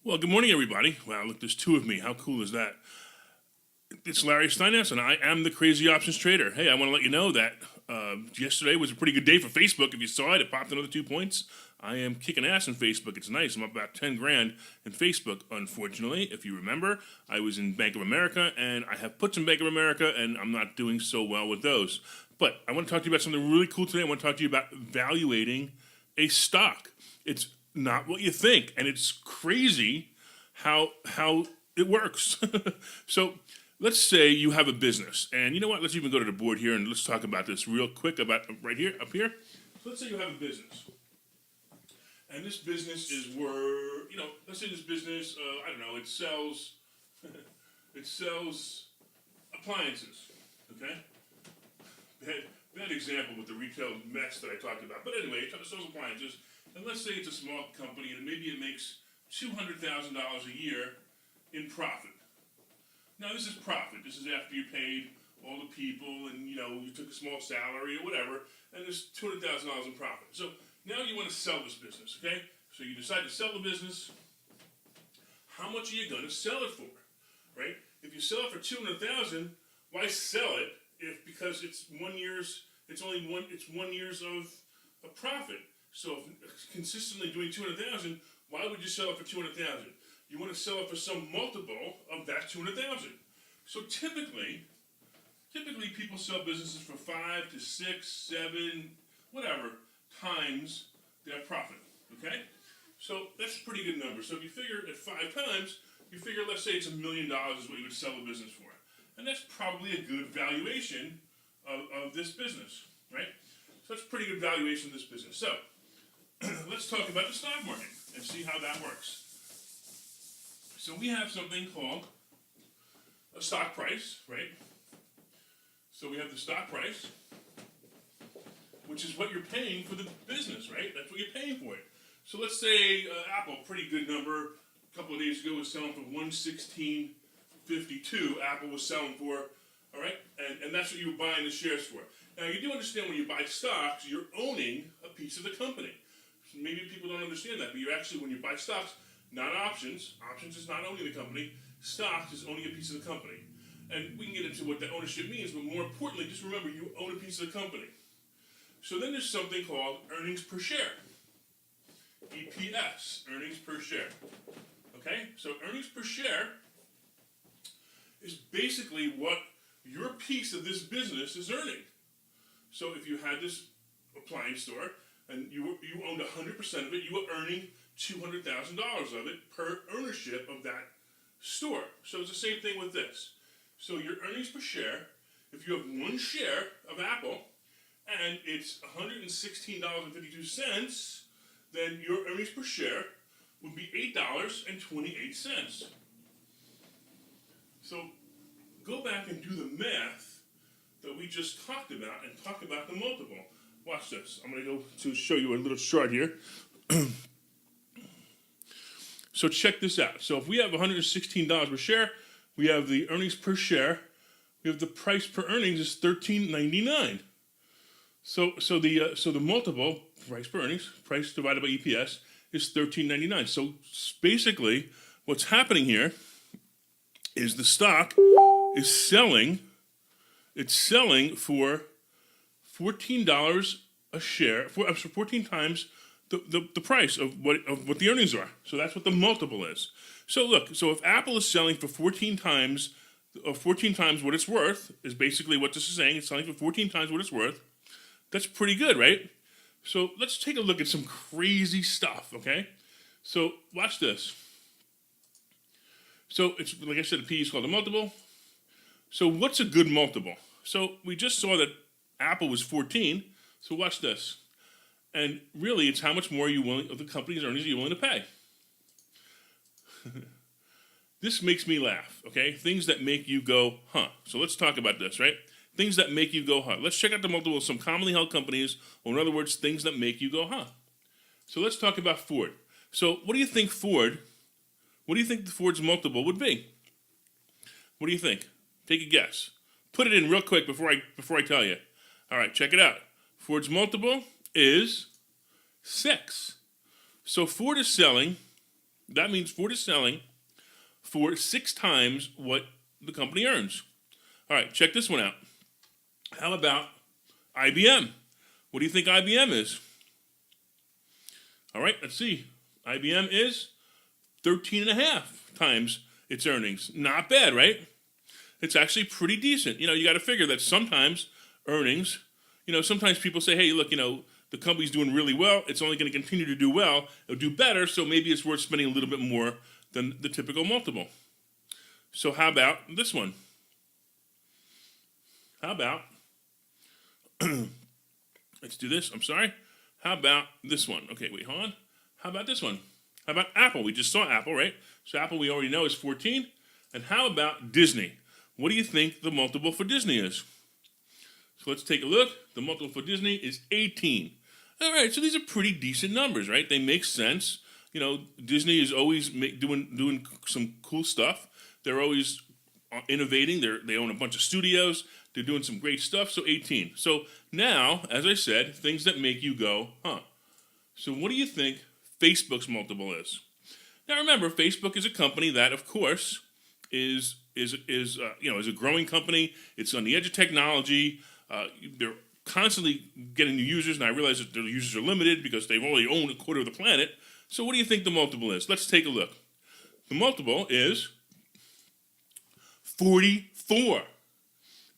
Well, good morning, everybody. Wow, look, there's two of me. How cool is that? It's Larry Steinhaus, and I am the Crazy Options Trader. Hey, I want to let you know that yesterday was a pretty good day for Facebook. If you saw it, it popped another 2 points. I am kicking ass in Facebook. It's nice. I'm up about 10 grand in Facebook. Unfortunately, if you remember, I was in Bank of America, and I have puts in Bank of America, and I'm not doing so well with those. But I want to talk to you about something really cool today. I want to talk to you about evaluating a stock. It's not what you think, and it's crazy how it works. So let's say you have a business, and you know what? Let's even go to the board here and let's talk about this real quick about right here up here. So let's say you have a business, and this business is where let's say this business I don't know, it sells it sells appliances. Okay, bad example with the retail mess that I talked about, but anyway, it sells appliances. And let's say it's a small company and maybe it makes $200,000 a year in profit. Now this is profit. This is after you paid all the people and you took a small salary or whatever, and there's $200,000 in profit. So now you want to sell this business, okay? So you decide to sell the business. How much are you going to sell it for, right? If you sell it for $200,000, why sell it because it's 1 year's of profit? So if consistently doing $200,000, why would you sell it for $200,000? You want to sell it for some multiple of that $200,000. So typically people sell businesses for 5 to 6, 7, whatever times their profit. Okay, so that's a pretty good number. So if you figure at 5 times, you figure let's say it's $1 million is what you would sell a business for, and that's probably a good valuation of this business, right? So that's a pretty good valuation of this business. So let's talk about the stock market and see how that works. So we have something called a stock price, right? So we have the stock price, which is what you're paying for the business, right? That's what you're paying for it. So let's say Apple, pretty good number, a couple of days ago was selling for $116.52. Apple was selling for, all right? And that's what you were buying the shares for. Now, you do understand when you buy stocks, you're owning a piece of the company. Maybe people don't understand that, but you're actually, when you buy stocks, not options. Options is not owning the company. Stocks is owning a piece of the company. And we can get into what that ownership means, but more importantly, just remember you own a piece of the company. So then there's something called earnings per share. EPS, earnings per share. Okay? So earnings per share is basically what your piece of this business is earning. So if you had this appliance store, and you owned 100% of it, you were earning $200,000 of it per ownership of that store. So it's the same thing with this. So your earnings per share, if you have one share of Apple, and it's $116.52, then your earnings per share would be $8.28. So go back and do the math that we just talked about and talk about the multiple. Watch this. I'm going to go to show you a little chart here. So check this out. So if we have $116 per share, we have the earnings per share. We have the price per earnings is $13.99. So the multiple price per earnings, price divided by EPS, is $13.99. So basically, what's happening here is the stock is selling. It's selling for $14 a share, 14 times the price of what the earnings are. So that's what the multiple is. So look, so if Apple is selling for 14 times what it's worth, is basically what this is saying. It's selling for 14 times what it's worth. That's pretty good, right? So let's take a look at some crazy stuff, okay? So watch this. So it's, like I said, the P is called a multiple. So what's a good multiple? So we just saw that Apple was 14. So watch this. And really, it's how much more of the company's earnings are you willing to pay. This makes me laugh, okay? Things that make you go, huh. So let's talk about this, right? Things that make you go, huh. Let's check out the multiple of some commonly held companies, or in other words, things that make you go, huh. So let's talk about Ford. So what do you think Ford's multiple would be? What do you think? Take a guess. Put it in real quick before I tell you. All right, check it out. Ford's multiple is 6. So Ford is selling That means Ford is selling for 6 times what the company earns. All right, check this one out. How about IBM? What do you think IBM is? All right, let's see. IBM is 13.5 times its earnings. Not bad, right? It's actually pretty decent. You got to figure that sometimes earnings, sometimes people say, hey, look, the company's doing really well. It's only going to continue to do well. It'll do better, so maybe it's worth spending a little bit more than the typical multiple. So how about this one? How about, let's do this. I'm sorry. How about this one? Okay, wait, hold on. How about this one? How about Apple? We just saw Apple, right? So Apple we already know is 14. And how about Disney? What do you think the multiple for Disney is? So let's take a look. The multiple for Disney is 18. All right, so these are pretty decent numbers, right? They make sense. Disney is always doing some cool stuff. They're always innovating. They own a bunch of studios. They're doing some great stuff. So 18. So now, as I said, things that make you go, huh? So what do you think Facebook's multiple is? Now remember, Facebook is a company that, of course, is a growing company. It's on the edge of technology. They're constantly getting new users, and I realize that their users are limited because they've only owned a quarter of the planet. So what do you think the multiple is? Let's take a look. The multiple is 44.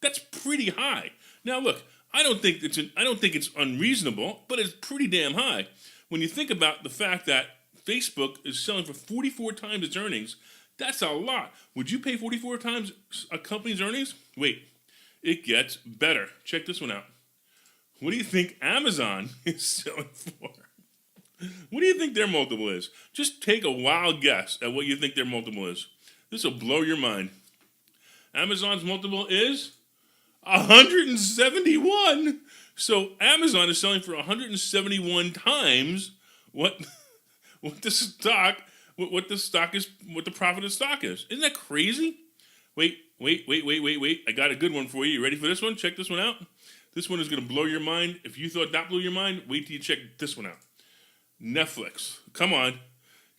That's pretty high. Now look, I don't think it's unreasonable, but it's pretty damn high. When you think about the fact that Facebook is selling for 44 times its earnings, that's a lot. Would you pay 44 times a company's earnings? Wait, it gets better. Check this one out. What do you think Amazon is selling for? What do you think their multiple is? Just take a wild guess at what you think their multiple is. This will blow your mind. Amazon's multiple is 171. So Amazon is selling for 171 times what the profit of stock is. Isn't that crazy? Wait. I got a good one for you. You ready for this one? Check this one out. This one is going to blow your mind. If you thought that blew your mind, wait till you check this one out. Netflix. Come on.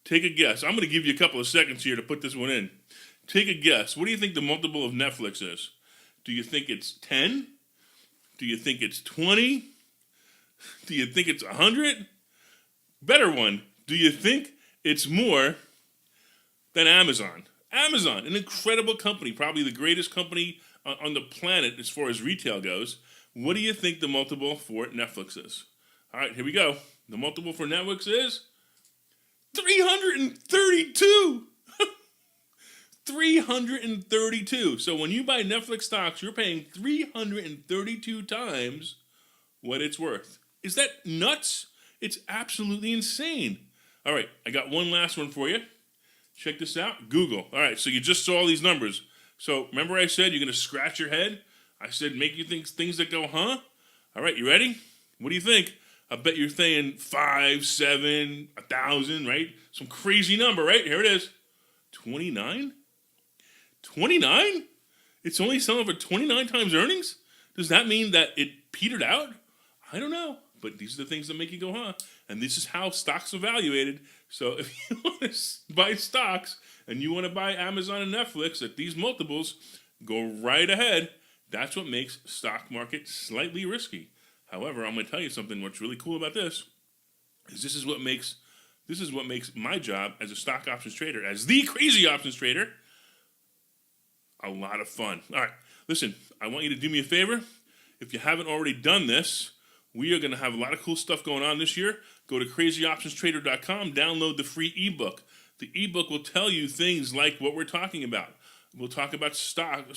Take a guess. I'm going to give you a couple of seconds here to put this one in. Take a guess. What do you think the multiple of Netflix is? Do you think it's 10? Do you think it's 20? Do you think it's 100? Better one. Do you think it's more than Amazon? Amazon, an incredible company, probably the greatest company on the planet as far as retail goes. What do you think the multiple for Netflix is? All right, here we go. The multiple for Netflix is 332. 332. So when you buy Netflix stocks, you're paying 332 times what it's worth. Is that nuts? It's absolutely insane. All right, I got one last one for you. Check this out. Google. All right, so you just saw these numbers. So remember I said you're going to scratch your head? I said make you think things that go, huh? All right, you ready? What do you think? I bet you're saying 5, 7, 1,000, right? Some crazy number, right? Here it is. 29? 29? It's only selling for 29 times earnings? Does that mean that it petered out? I don't know. But these are the things that make you go, huh? And this is how stocks are evaluated. So if you want to buy stocks and you want to buy Amazon and Netflix at these multiples, go right ahead. That's what makes stock market slightly risky. However, I'm going to tell you something. What's really cool about this is this is what makes my job as a stock options trader, as the crazy options trader, a lot of fun. All right, listen, I want you to do me a favor. If you haven't already done this, we are going to have a lot of cool stuff going on this year. Go to crazyoptionstrader.com, download the free ebook. The ebook will tell you things like what we're talking about. We'll talk about stock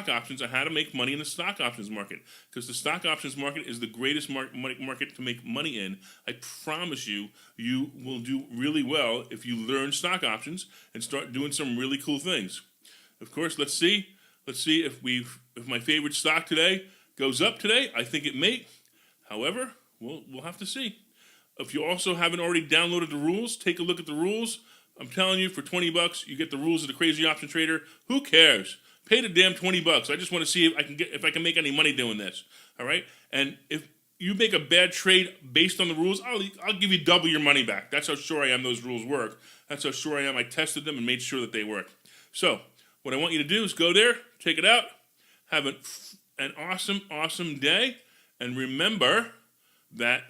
options and how to make money in the stock options market, because the stock options market is the greatest market to make money in. I promise you, you will do really well if you learn stock options and start doing some really cool things. Of course, let's see if my favorite stock today goes up today. I think it may. However, we'll have to see. If you also haven't already downloaded the rules, take a look at the rules. I'm telling you, for $20, you get the rules of the Crazy Option Trader. Who cares? Pay the damn $20. I just want to see if I can make any money doing this. All right? And if you make a bad trade based on the rules, I'll give you double your money back. That's how sure I am those rules work. That's how sure I am I tested them and made sure that they work. So what I want you to do is go there, take it out, have an awesome, awesome day, and remember that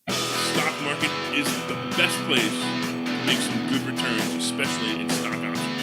the stock market is the best place to make some good returns, especially in stock options.